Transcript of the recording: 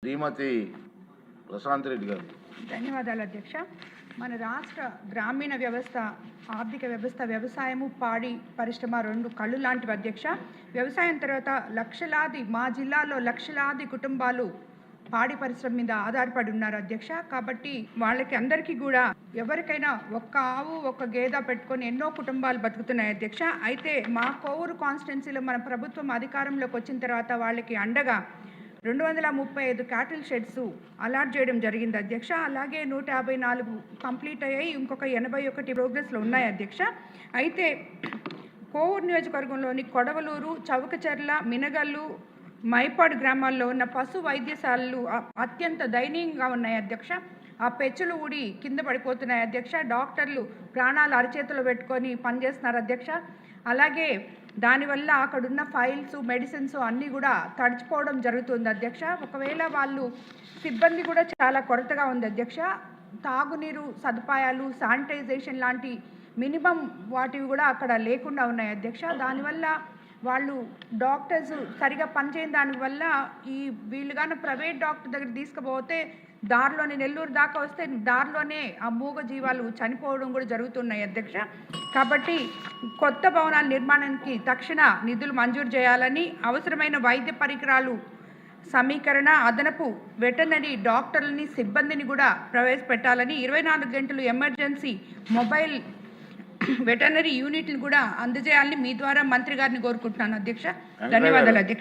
శ్రీమతి ప్రశాంత్ రెడ్డి గారు. ధన్యవాదాలు అధ్యక్ష. మన రాష్ట్ర గ్రామీణ వ్యవస్థ, ఆర్థిక వ్యవస్థ, వ్యవసాయము, పాడి పరిశ్రమ రెండు కళ్ళు లాంటివి అధ్యక్ష. వ్యవసాయం తర్వాత మా జిల్లాలో లక్షలాది కుటుంబాలు పాడి పరిశ్రమ మీద ఆధారపడి ఉన్నారు అధ్యక్ష. కాబట్టి వాళ్ళకి అందరికీ కూడా ఎవరికైనా ఒక్క ఆవు ఒక్క గేదె పెట్టుకొని ఎన్నో కుటుంబాలు బతుకుతున్నాయి అధ్యక్ష. అయితే మా కోవూరు కాన్స్టిట్యున్సీలో మన ప్రభుత్వం అధికారంలోకి వచ్చిన తర్వాత వాళ్ళకి అండగా 235 క్యాటిల్ షెడ్స్ అలాట్ చేయడం జరిగింది అధ్యక్ష. అలాగే 154 కంప్లీట్ అయ్యాయి, ఇంకొక 81 ప్రోగ్రెస్లో ఉన్నాయి అధ్యక్ష. అయితే కోవూరు నియోజకవర్గంలోని కొడవలూరు, చౌకచెర్ల, మినగల్లు, మైపాడు గ్రామాల్లో ఉన్న పశు వైద్యశాలలు అత్యంత దయనీయంగా ఉన్నాయి అధ్యక్ష. ఆ పెచ్చులు ఊడి కింద పడిపోతున్నాయి అధ్యక్ష. డాక్టర్లు ప్రాణాలు అరచేతులు పెట్టుకొని పనిచేస్తున్నారు అధ్యక్ష. అలాగే దానివల్ల అక్కడున్న ఫైల్స్, మెడిసిన్స్ అన్నీ కూడా తడిచిపోవడం జరుగుతుంది అధ్యక్ష. ఒకవేళ వాళ్ళు సిబ్బంది కూడా చాలా కొరతగా ఉంది అధ్యక్ష. తాగునీరు సదుపాయాలు, శానిటైజేషన్ లాంటి మినిమం వాటివి కూడా అక్కడ లేకుండా ఉన్నాయి అధ్యక్ష. దానివల్ల వాళ్ళు డాక్టర్స్ సరిగా పనిచేయని దానివల్ల వీళ్ళుగానే ప్రైవేట్ డాక్టర్ దగ్గర తీసుకుపోతే దారిలోనే నెల్లూరు దాకా వస్తే దారిలోనే ఆ మూగ జీవాలు చనిపోవడం కూడా జరుగుతున్నాయి అధ్యక్ష. కాబట్టి కొత్త భవనాల నిర్మాణానికి తక్షణ నిధులు మంజూరు చేయాలని, అవసరమైన వైద్య పరికరాలు సమీకరణ, అదనపు వెటర్నరీ డాక్టర్లని, సిబ్బందిని కూడా ప్రవేశపెట్టాలని, 24 గంటలు ఎమర్జెన్సీ మొబైల్ వెటర్నరీ యూనిట్ని కూడా అందజేయాలని మీ ద్వారా మంత్రి గారిని కోరుకుంటున్నాను అధ్యక్ష. ధన్యవాదాలు అధ్యక్ష.